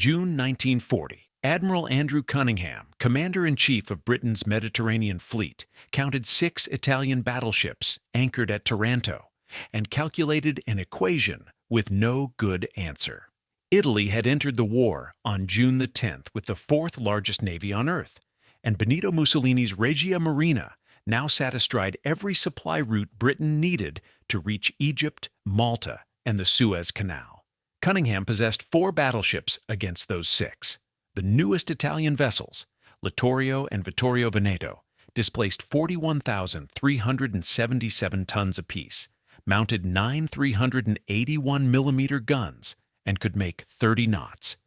June 1940. Admiral Andrew Cunningham, Commander-in-Chief of Britain's Mediterranean Fleet, counted 6 Italian battleships anchored at Taranto and calculated an equation with no good answer. Italy had entered the war on June the 10th with the 4th largest navy on Earth, and Benito Mussolini's Regia Marina now sat astride every supply route Britain needed to reach Egypt, Malta, and the Suez Canal. Cunningham possessed 4 battleships against those 6. The newest Italian vessels, Littorio and Vittorio Veneto, displaced 41,377 tons apiece, mounted 9 381mm guns, and could make 30 knots.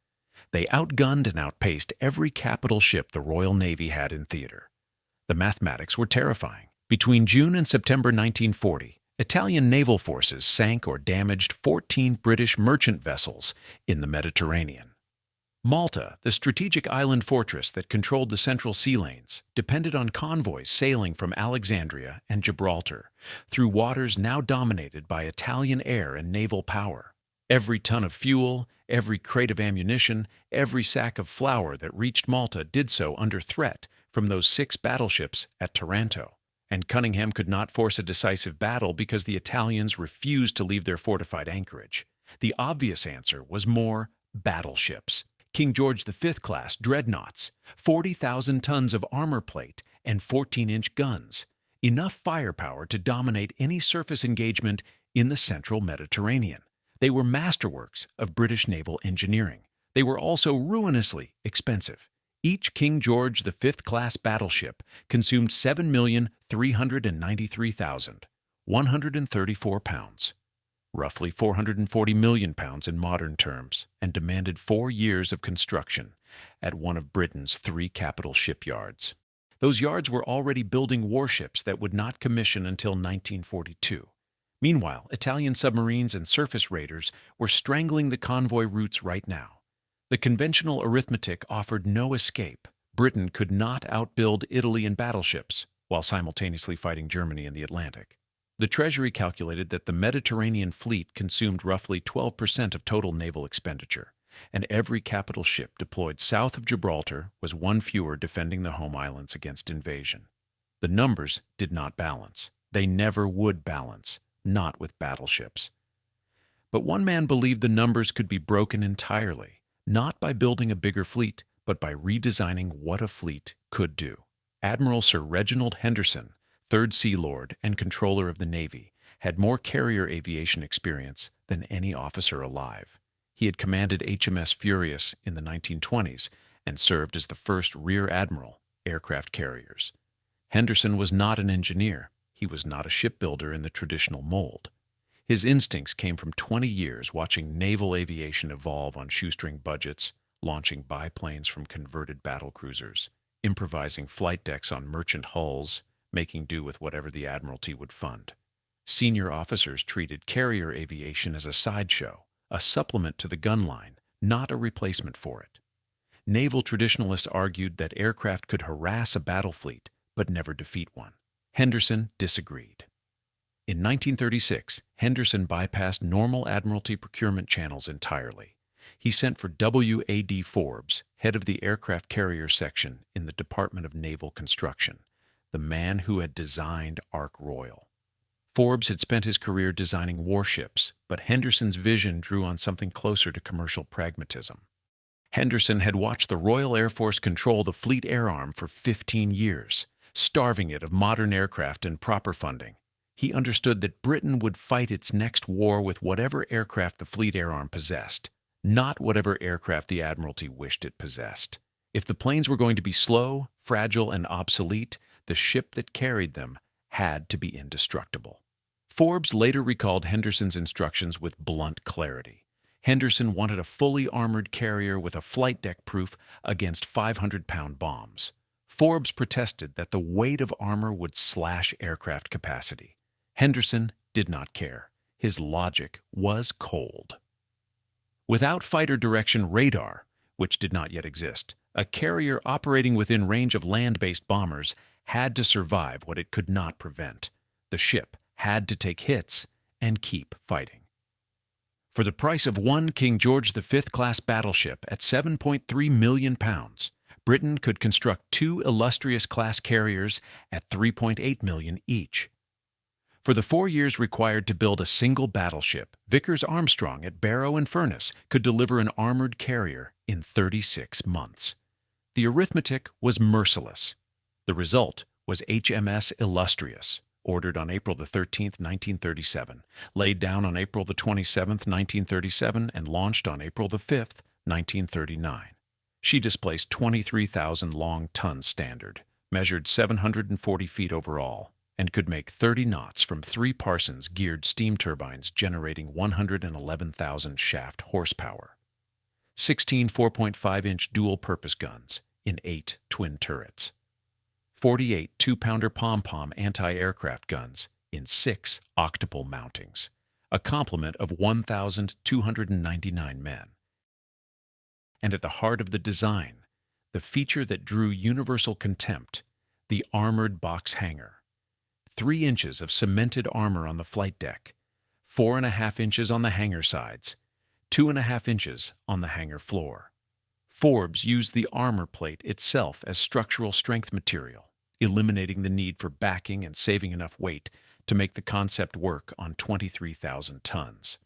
They outgunned and outpaced every capital ship the Royal Navy had in theater. The mathematics were terrifying. Between June and September 1940, Italian naval forces sank or damaged 14 British merchant vessels in the Mediterranean. Malta, the strategic island fortress that controlled the central sea lanes, depended on convoys sailing from Alexandria and Gibraltar through waters now dominated by Italian air and naval power. Every ton of fuel, every crate of ammunition, every sack of flour that reached Malta did so under threat from those 6 battleships at Taranto. And Cunningham could not force a decisive battle because the Italians refused to leave their fortified anchorage. The obvious answer was more battleships. King George V-class dreadnoughts, 40,000 tons of armor plate, and 14-inch guns, enough firepower to dominate any surface engagement in the central Mediterranean. They were masterworks of British naval engineering. They were also ruinously expensive. Each King George V-class battleship consumed 7,393,134 pounds, roughly 440 million pounds in modern terms, and demanded 4 years of construction at one of Britain's 3 capital shipyards. Those yards were already building warships that would not commission until 1942. Meanwhile, Italian submarines and surface raiders were strangling the convoy routes right now. The conventional arithmetic offered no escape. Britain could not outbuild Italy in battleships while simultaneously fighting Germany in the Atlantic. The Treasury calculated that the Mediterranean fleet consumed roughly 12% of total naval expenditure, and every capital ship deployed south of Gibraltar was one fewer defending the home islands against invasion. The numbers did not balance. They never would balance, not with battleships. But one man believed the numbers could be broken entirely, not by building a bigger fleet, but by redesigning what a fleet could do. Admiral Sir Reginald Henderson, 3rd Sea Lord and Controller of the Navy, had more carrier aviation experience than any officer alive. He had commanded HMS Furious in the 1920s and served as the first Rear Admiral aircraft carriers. Henderson was not an engineer. He was not a shipbuilder in the traditional mold. His instincts came from 20 years watching naval aviation evolve on shoestring budgets, launching biplanes from converted battlecruisers, improvising flight decks on merchant hulls, making do with whatever the Admiralty would fund. Senior officers treated carrier aviation as a sideshow, a supplement to the gun line, not a replacement for it. Naval traditionalists argued that aircraft could harass a battle fleet, but never defeat one. Henderson disagreed. In 1936, Henderson bypassed normal Admiralty procurement channels entirely. He sent for W.A.D. Forbes, head of the aircraft carrier section in the Department of Naval Construction, the man who had designed Ark Royal. Forbes had spent his career designing warships, but Henderson's vision drew on something closer to commercial pragmatism. Henderson had watched the Royal Air Force control the Fleet Air Arm for 15 years, starving it of modern aircraft and proper funding. He understood that Britain would fight its next war with whatever aircraft the Fleet Air Arm possessed, not whatever aircraft the Admiralty wished it possessed. If the planes were going to be slow, fragile, and obsolete, the ship that carried them had to be indestructible. Forbes later recalled Henderson's instructions with blunt clarity. Henderson wanted a fully armored carrier with a flight deck proof against 500-pound bombs. Forbes protested that the weight of armor would slash aircraft capacity. Henderson did not care. His logic was cold. Without fighter direction radar, which did not yet exist, a carrier operating within range of land-based bombers had to survive what it could not prevent. The ship had to take hits and keep fighting. For the price of one King George V-class battleship at £7.3 million, Britain could construct two Illustrious-class carriers at £3.8 million each. For the 4 years required to build a single battleship, Vickers Armstrong at Barrow and Furness could deliver an armoured carrier in 36 months. The arithmetic was merciless. The result was HMS Illustrious, ordered on April 13, 1937, laid down on April 27, 1937, and launched on April 5, 1939. She displaced 23,000 long tons standard, measured 740 feet overall, and could make 30 knots from 3 Parsons geared steam turbines generating 111,000 shaft horsepower. 16 4.5-inch dual-purpose guns in 8 twin turrets. 48 2-pounder pom-pom anti-aircraft guns in 6 octuple mountings, a complement of 1,299 men. And at the heart of the design, the feature that drew universal contempt, the armored box hangar. 3 inches of cemented armor on the flight deck, 4.5 inches on the hangar sides, 2.5 inches on the hangar floor. Forbes used the armor plate itself as structural strength material, eliminating the need for backing and saving enough weight to make the concept work on 23,000 tons.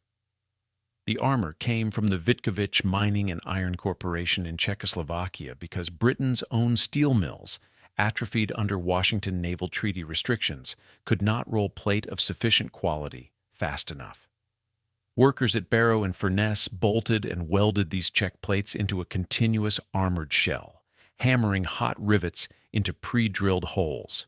The armor came from the Vitkovich Mining and Iron Corporation in Czechoslovakia because Britain's own steel mills, atrophied under Washington Naval Treaty restrictions, could not roll plate of sufficient quality fast enough. Workers at Barrow and Furness bolted and welded these Czech plates into a continuous armored shell, hammering hot rivets into pre-drilled holes.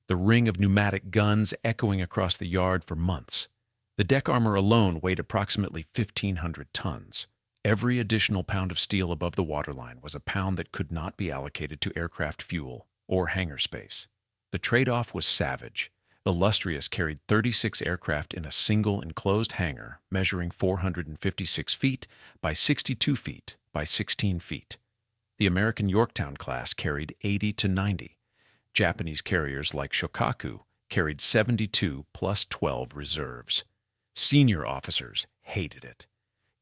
The ring of pneumatic guns echoing across the yard for months. The deck armor alone weighed approximately 1,500 tons. Every additional pound of steel above the waterline was a pound that could not be allocated to aircraft fuel or hangar space. The trade-off was savage. Illustrious carried 36 aircraft in a single enclosed hangar measuring 456 feet by 62 feet by 16 feet. The American Yorktown class carried 80 to 90. Japanese carriers like Shokaku carried 72 plus 12 reserves. Senior officers hated it.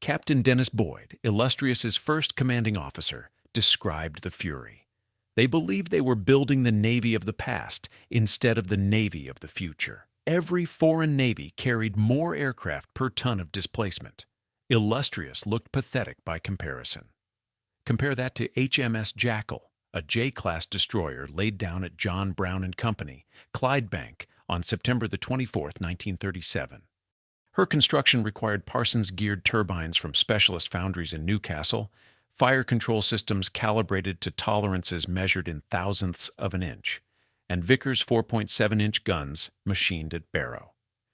Captain Dennis Boyd, Illustrious's first commanding officer, described the fury. They believed they were building the Navy of the past instead of the Navy of the future. Every foreign navy carried more aircraft per ton of displacement. Illustrious looked pathetic by comparison. Compare that to HMS Jackal, a J-class destroyer laid down at John Brown and Company, Clydebank, on September 24, 1937. Her construction required Parsons-geared turbines from specialist foundries in Newcastle, fire control systems calibrated to tolerances measured in thousandths of an inch, and Vickers 4.7-inch guns machined at Barrow.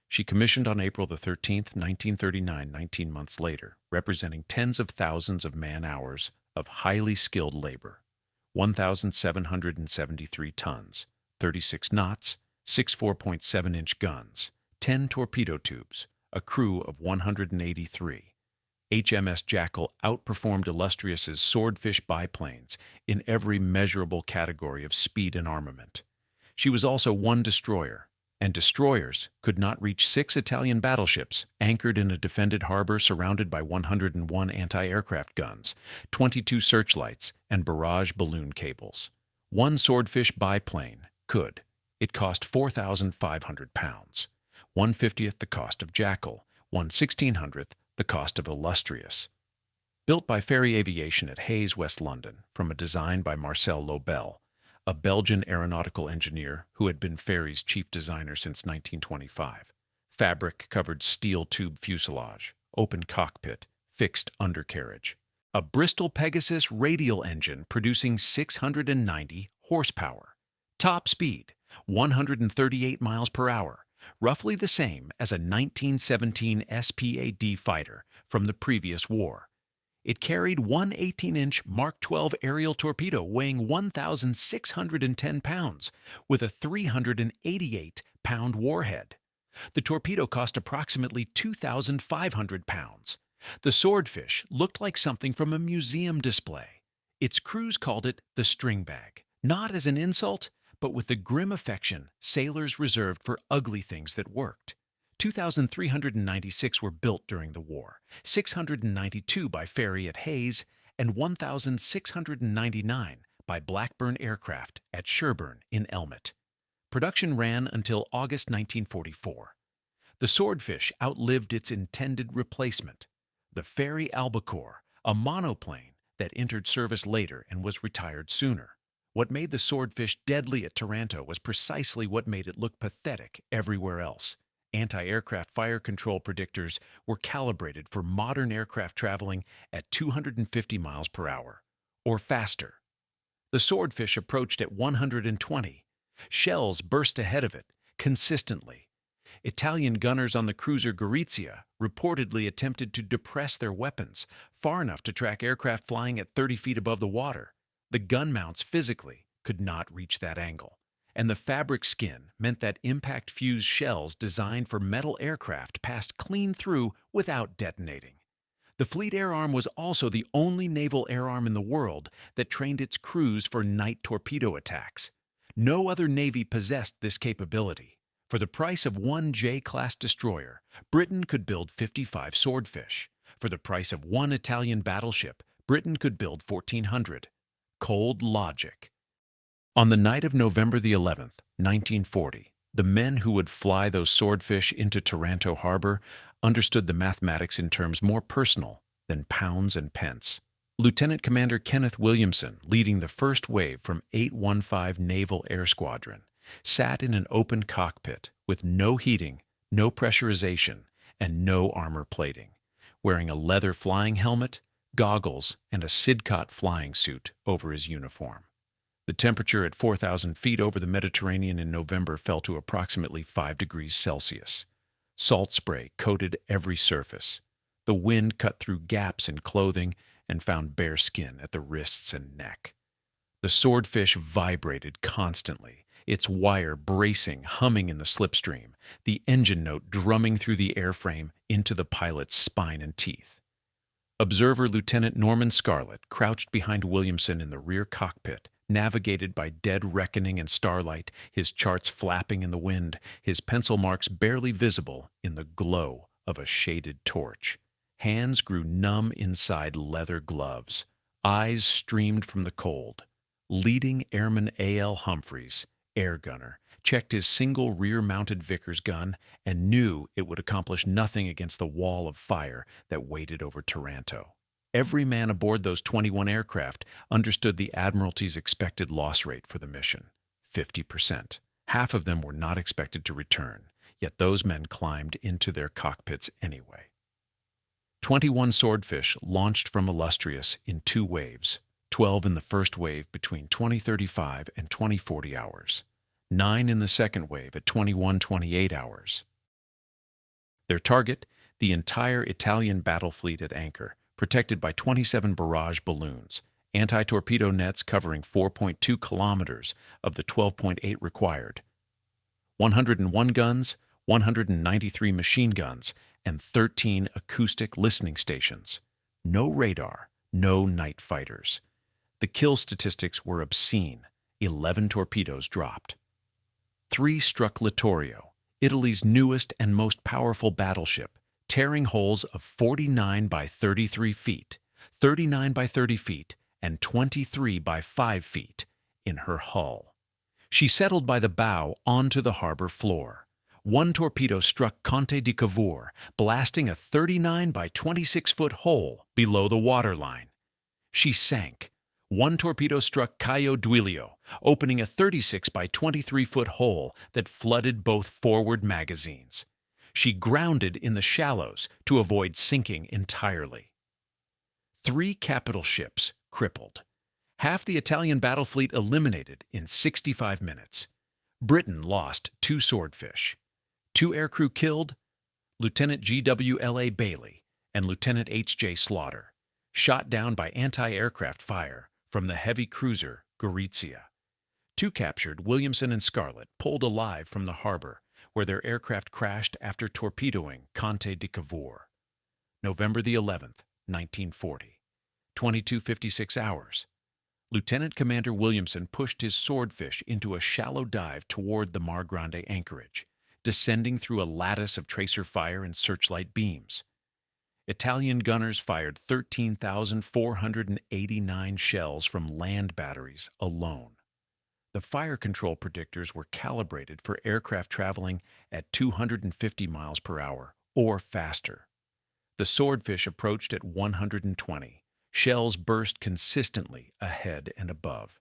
She commissioned on April 13, 1939, 19 months later, representing tens of thousands of man-hours of highly skilled labor. 1,773 tons, 36 knots, 6 4.7-inch guns, 10 torpedo tubes, a crew of 183. HMS Jackal outperformed Illustrious's Swordfish biplanes in every measurable category of speed and armament. She was also one destroyer, and destroyers could not reach 6 Italian battleships anchored in a defended harbor surrounded by 101 anti-aircraft guns, 22 searchlights, and barrage balloon cables. One Swordfish biplane could. It cost 4,500 pounds. 1/50th the cost of Jackal, 1/1600th the cost of Illustrious. Built by Fairey Aviation at Hayes, West London, from a design by Marcel Lobel, a Belgian aeronautical engineer who had been Fairey's chief designer since 1925. Fabric-covered steel tube fuselage, open cockpit, fixed undercarriage. A Bristol Pegasus radial engine producing 690 horsepower. Top speed, 138 miles per hour. Roughly the same as a 1917 SPAD fighter from the previous war. It carried one 18-inch Mark 12 aerial torpedo weighing 1,610 pounds with a 388-pound warhead. The torpedo cost approximately 2,500 pounds. The Swordfish looked like something from a museum display. Its crews called it the Stringbag, not as an insult, but with the grim affection sailors reserved for ugly things that worked. 2,396 were built during the war, 692 by Fairey at Hayes, and 1,699 by Blackburn Aircraft at Sherburne in Elmet. Production ran until August 1944. The Swordfish outlived its intended replacement, the Fairey Albacore, a monoplane that entered service later and was retired sooner. What made the Swordfish deadly at Taranto was precisely what made it look pathetic everywhere else. Anti-aircraft fire control predictors were calibrated for modern aircraft traveling at 250 miles per hour, or faster. The Swordfish approached at 120. Shells burst ahead of it, consistently. Italian gunners on the cruiser Gorizia reportedly attempted to depress their weapons far enough to track aircraft flying at 30 feet above the water. The gun mounts physically could not reach that angle, and the fabric skin meant that impact-fused shells designed for metal aircraft passed clean through without detonating. The Fleet Air Arm was also the only naval air arm in the world that trained its crews for night torpedo attacks. No other navy possessed this capability. For the price of one J-class destroyer, Britain could build 55 Swordfish. For the price of one Italian battleship, Britain could build 1,400. Cold logic. On the night of November the 11th, 1940, the men who would fly those Swordfish into Taranto harbor understood the mathematics in terms more personal than pounds and pence. Lieutenant Commander Kenneth Williamson, leading the first wave from 815 Naval Air Squadron, sat in an open cockpit with no heating, no pressurization, and no armor plating, wearing a leather flying helmet, goggles, and a Sidcot flying suit over his uniform. The temperature at 4,000 feet over the Mediterranean in November fell to approximately 5 degrees Celsius. Salt spray coated every surface. The wind cut through gaps in clothing and found bare skin at the wrists and neck. The Swordfish vibrated constantly, its wire bracing, humming in the slipstream, the engine note drumming through the airframe into the pilot's spine and teeth. Observer Lieutenant Norman Scarlett crouched behind Williamson in the rear cockpit, navigated by dead reckoning and starlight, his charts flapping in the wind, his pencil marks barely visible in the glow of a shaded torch. Hands grew numb inside leather gloves. Eyes streamed from the cold. Leading Airman A.L. Humphreys, air gunner, checked his single rear-mounted Vickers gun and knew it would accomplish nothing against the wall of fire that waited over Taranto. Every man aboard those 21 aircraft understood the Admiralty's expected loss rate for the mission, 50%. Half of them were not expected to return, yet those men climbed into their cockpits anyway. 21 Swordfish launched from Illustrious in 2 waves, 12 in the first wave between 2035 and 2040 hours. 9 in the second wave at 21-28 hours. Their target, the entire Italian battle fleet at anchor, protected by 27 barrage balloons, anti-torpedo nets covering 4.2 kilometers of the 12.8 required, 101 guns, 193 machine guns, and 13 acoustic listening stations. No radar, no night fighters. The kill statistics were obscene. 11 torpedoes dropped. 3 struck Littorio, Italy's newest and most powerful battleship, tearing holes of 49 by 33 feet, 39 by 30 feet, and 23 by 5 feet in her hull. She settled by the bow onto the harbor floor. 1 torpedo struck Conte di Cavour, blasting a 39 by 26-foot hole below the waterline. She sank. 1 torpedo struck Caio Duilio, opening a 36 by 23-foot hole that flooded both forward magazines. She grounded in the shallows to avoid sinking entirely. 3 capital ships crippled. Half the Italian battle fleet eliminated in 65 minutes. Britain lost 2 Swordfish. 2 aircrew killed, Lieutenant G.W.L.A. Bailey and Lieutenant H.J. Slaughter, shot down by anti-aircraft fire from the heavy cruiser Gorizia. 2 captured, Williamson and Scarlett, pulled alive from the harbor, where their aircraft crashed after torpedoing Conte di Cavour. November the 11th, 1940. 22:56 hours. Lieutenant Commander Williamson pushed his Swordfish into a shallow dive toward the Mar Grande anchorage. descending through a lattice of tracer fire and searchlight beams. Italian gunners fired 13,489 shells from land batteries alone. The fire control predictors were calibrated for aircraft traveling at 250 miles per hour or faster. The Swordfish approached at 120. Shells burst consistently ahead and above.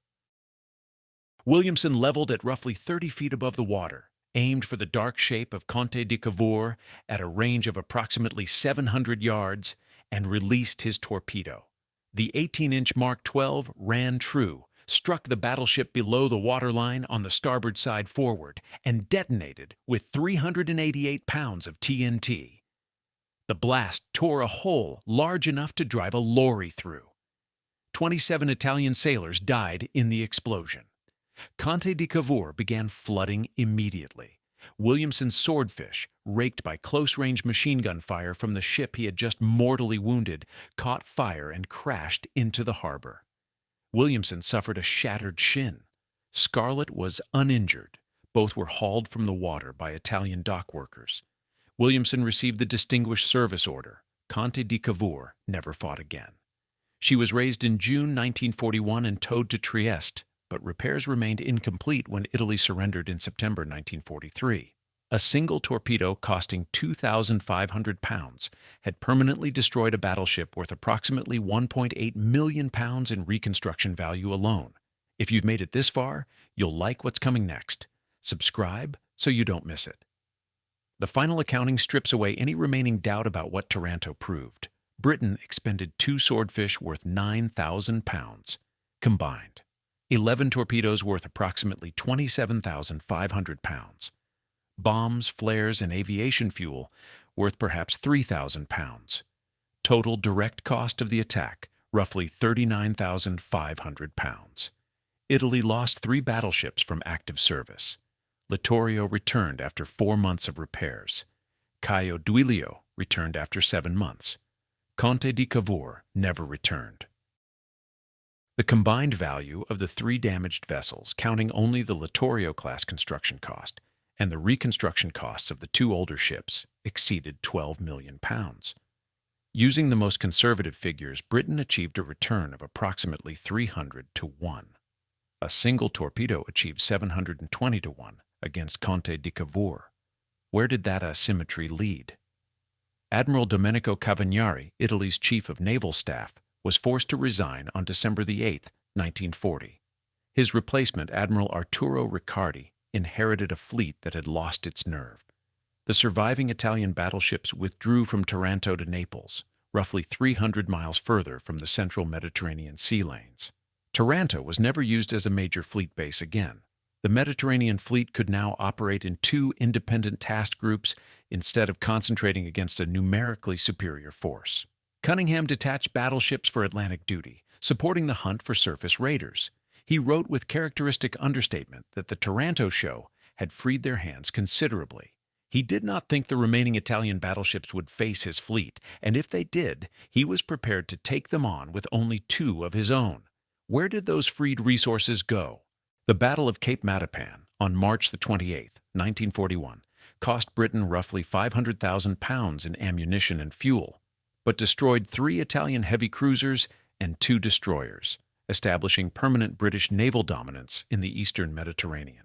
Williamson leveled at roughly 30 feet above the water, aimed for the dark shape of Conte di Cavour at a range of approximately 700 yards, and released his torpedo. The 18-inch Mark 12 ran true, struck the battleship below the waterline on the starboard side forward, and detonated with 388 pounds of TNT. The blast tore a hole large enough to drive a lorry through. 27 Italian sailors died in the explosion. Conte di Cavour began flooding immediately. Williamson's Swordfish, raked by close-range machine gun fire from the ship he had just mortally wounded, caught fire and crashed into the harbor. Williamson suffered a shattered shin. Scarlett was uninjured. Both were hauled from the water by Italian dock workers. Williamson received the Distinguished Service Order. Conte di Cavour never fought again. She was raised in June 1941 and towed to Trieste, but repairs remained incomplete when Italy surrendered in September 1943. A single torpedo costing 2,500 pounds had permanently destroyed a battleship worth approximately 1.8 million pounds in reconstruction value alone. If you've made it this far, you'll like what's coming next. Subscribe so you don't miss it. The final accounting strips away any remaining doubt about what Taranto proved. Britain expended 2 Swordfish worth 9,000 pounds combined. 11 torpedoes worth approximately 27,500 pounds. Bombs, flares, and aviation fuel worth perhaps 3,000 pounds. Total direct cost of the attack, roughly 39,500 pounds. Italy lost 3 battleships from active service. Littorio returned after 4 months of repairs. Caio Duilio returned after 7 months. Conte di Cavour never returned. The combined value of the 3 damaged vessels, counting only the Littorio-class construction cost, and the reconstruction costs of the 2 older ships, exceeded 12 million pounds. Using the most conservative figures, Britain achieved a return of approximately 300 to 1. A single torpedo achieved 720 to 1 against Conte di Cavour. Where did that asymmetry lead? Admiral Domenico Cavagnari, Italy's chief of naval staff, was forced to resign on December 8, 1940. His replacement, Admiral Arturo Riccardi, inherited a fleet that had lost its nerve. The surviving Italian battleships withdrew from Taranto to Naples, roughly 300 miles further from the central Mediterranean sea lanes. Taranto was never used as a major fleet base again. The Mediterranean fleet could now operate in 2 independent task groups instead of concentrating against a numerically superior force. Cunningham detached battleships for Atlantic duty, supporting the hunt for surface raiders. He wrote with characteristic understatement that the Taranto show had freed their hands considerably. He did not think the remaining Italian battleships would face his fleet, and if they did, he was prepared to take them on with only 2 of his own. Where did those freed resources go? The Battle of Cape Matapan, on March 28, 1941, cost Britain roughly 500,000 pounds in ammunition and fuel, but destroyed 3 Italian heavy cruisers and 2 destroyers, establishing permanent British naval dominance in the eastern Mediterranean.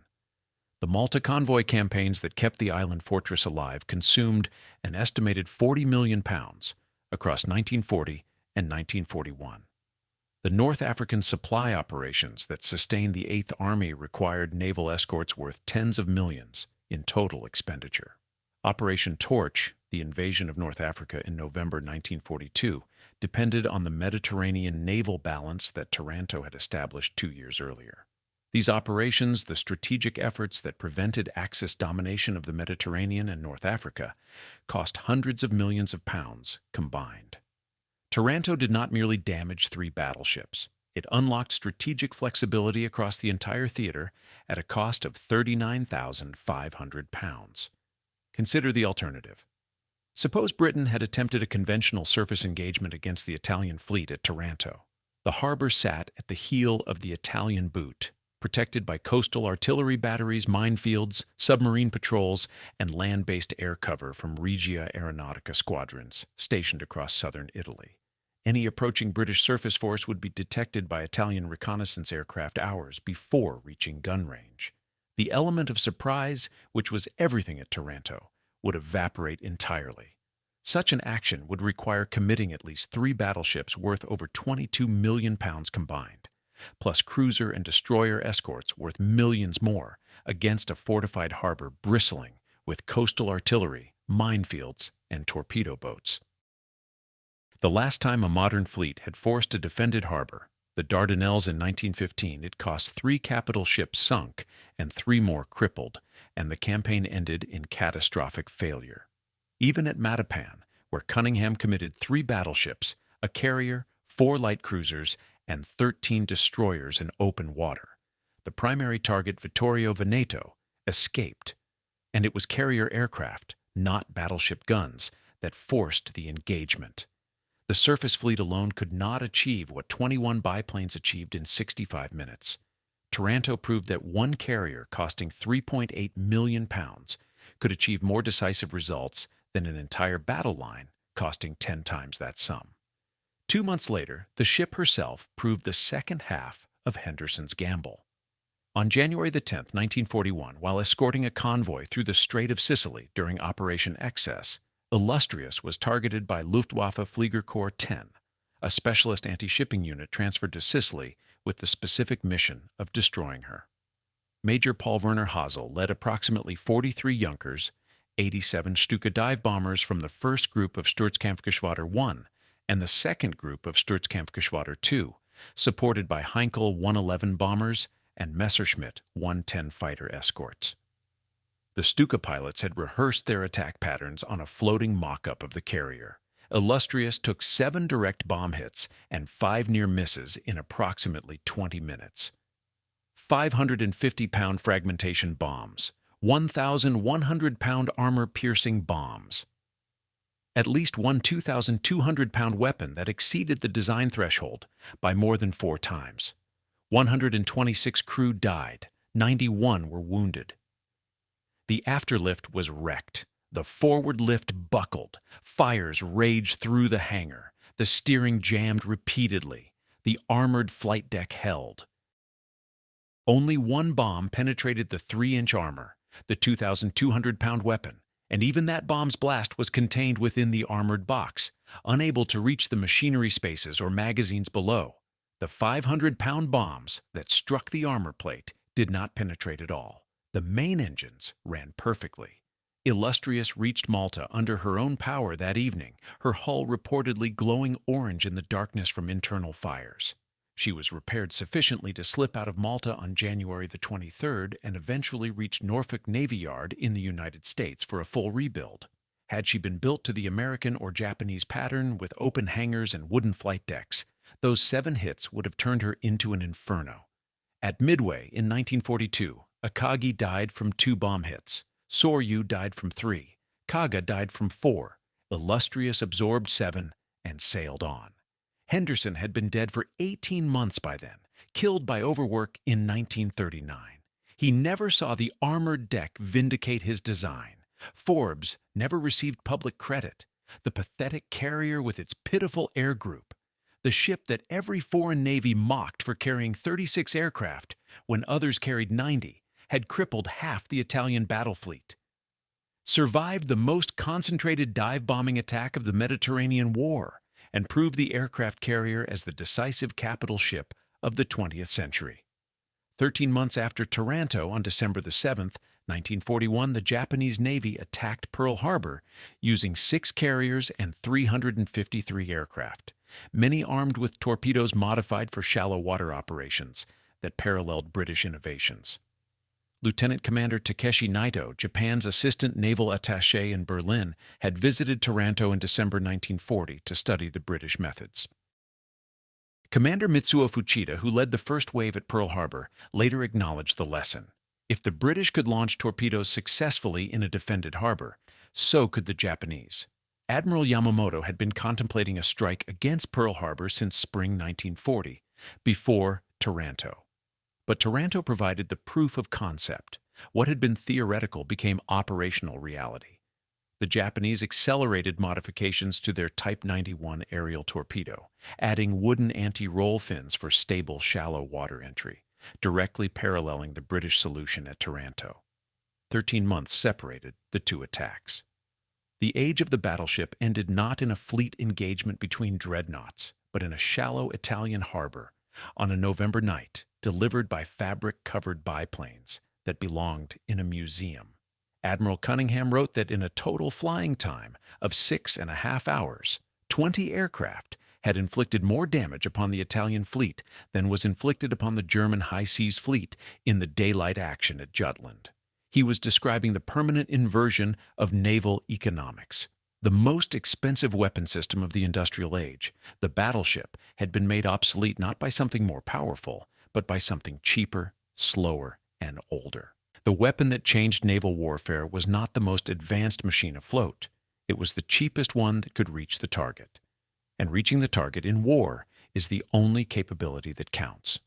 The Malta convoy campaigns that kept the island fortress alive consumed an estimated 40 million pounds across 1940 and 1941. The North African supply operations that sustained the Eighth Army required naval escorts worth tens of millions in total expenditure. Operation Torch, the invasion of North Africa in November 1942, depended on the Mediterranean naval balance that Taranto had established 2 years earlier. These operations, the strategic efforts that prevented Axis domination of the Mediterranean and North Africa, cost hundreds of millions of pounds combined. Taranto did not merely damage 3 battleships. It unlocked strategic flexibility across the entire theater at a cost of 39,500 pounds. Consider the alternative. Suppose Britain had attempted a conventional surface engagement against the Italian fleet at Taranto. The harbor sat at the heel of the Italian boot, protected by coastal artillery batteries, minefields, submarine patrols, and land-based air cover from Regia Aeronautica squadrons stationed across southern Italy. Any approaching British surface force would be detected by Italian reconnaissance aircraft hours before reaching gun range. The element of surprise, which was everything at Taranto, would evaporate entirely. Such an action would require committing at least 3 battleships worth over £22 million combined, plus cruiser and destroyer escorts worth millions more against a fortified harbor bristling with coastal artillery, minefields, and torpedo boats. The last time a modern fleet had forced a defended harbor, the Dardanelles in 1915, it cost 3 capital ships sunk and 3 more crippled, and the campaign ended in catastrophic failure. Even at Matapan, where Cunningham committed 3 battleships, a carrier, 4 light cruisers, and 13 destroyers in open water, the primary target, Vittorio Veneto, escaped, and it was carrier aircraft, not battleship guns, that forced the engagement. The surface fleet alone could not achieve what 21 biplanes achieved in 65 minutes. Taranto proved that one carrier costing £3.8 million could achieve more decisive results than an entire battle line costing 10 times that sum. 2 months later, the ship herself proved the second half of Henderson's gamble. On January 10, 1941, while escorting a convoy through the Strait of Sicily during Operation Excess, Illustrious was targeted by Luftwaffe Fliegerkorps 10, a specialist anti-shipping unit transferred to Sicily with the specific mission of destroying her. Major Paul Werner Hazel led approximately 43 Junkers, 87 Stuka dive bombers from the first group of Sturzkampfgeschwader 1 and the second group of Sturzkampfgeschwader 2, supported by Heinkel 111 bombers and Messerschmitt 110 fighter escorts. The Stuka pilots had rehearsed their attack patterns on a floating mock-up of the carrier. Illustrious took 7 direct bomb hits and 5 near misses in approximately 20 minutes. 550-pound fragmentation bombs, 1,100-pound armor-piercing bombs. At least one 2,200-pound weapon that exceeded the design threshold by more than 4 times. 126 crew died, 91 were wounded. The afterlift was wrecked. The forward lift buckled. Fires raged through the hangar. The steering jammed repeatedly. The armored flight deck held. Only one bomb penetrated the 3-inch armor, the 2,200-pound weapon, and even that bomb's blast was contained within the armored box, unable to reach the machinery spaces or magazines below. The 500-pound bombs that struck the armor plate did not penetrate at all. The main engines ran perfectly. Illustrious reached Malta under her own power that evening, her hull reportedly glowing orange in the darkness from internal fires. She was repaired sufficiently to slip out of Malta on January the 23rd and eventually reached Norfolk Navy Yard in the United States for a full rebuild. Had she been built to the American or Japanese pattern with open hangars and wooden flight decks, those 7 hits would have turned her into an inferno. At Midway in 1942, Akagi died from 2 bomb hits. Soryu died from 3. Kaga died from 4. Illustrious absorbed 7 and sailed on. Henderson had been dead for 18 months by then, killed by overwork in 1939. He never saw the armored deck vindicate his design. Forbes never received public credit. The pathetic carrier with its pitiful air group. The ship that every foreign navy mocked for carrying 36 aircraft when others carried 90, had crippled half the Italian battle fleet. Survived the most concentrated dive-bombing attack of the Mediterranean War and proved the aircraft carrier as the decisive capital ship of the 20th century. 13 months after Taranto, on December the 7th, 1941, the Japanese Navy attacked Pearl Harbor using 6 carriers and 353 aircraft, many armed with torpedoes modified for shallow water operations that paralleled British innovations. Lieutenant Commander Takeshi Naito, Japan's assistant naval attaché in Berlin, had visited Taranto in December 1940 to study the British methods. Commander Mitsuo Fuchida, who led the first wave at Pearl Harbor, later acknowledged the lesson. If the British could launch torpedoes successfully in a defended harbor, so could the Japanese. Admiral Yamamoto had been contemplating a strike against Pearl Harbor since spring 1940, before Taranto. But Taranto provided the proof of concept. What had been theoretical became operational reality. The Japanese accelerated modifications to their Type 91 aerial torpedo, adding wooden anti-roll fins for stable, shallow water entry, directly paralleling the British solution at Taranto. 13 months separated the two attacks. The age of the battleship ended not in a fleet engagement between dreadnoughts, but in a shallow Italian harbor on a November night, delivered by fabric-covered biplanes that belonged in a museum. Admiral Cunningham wrote that in a total flying time of 6.5 hours, 20 aircraft had inflicted more damage upon the Italian fleet than was inflicted upon the German high seas fleet in the daylight action at Jutland. He was describing the permanent inversion of naval economics. The most expensive weapon system of the industrial age, the battleship, had been made obsolete not by something more powerful, but by something cheaper, slower, and older. The weapon that changed naval warfare was not the most advanced machine afloat. It was the cheapest one that could reach the target. And reaching the target in war is the only capability that counts.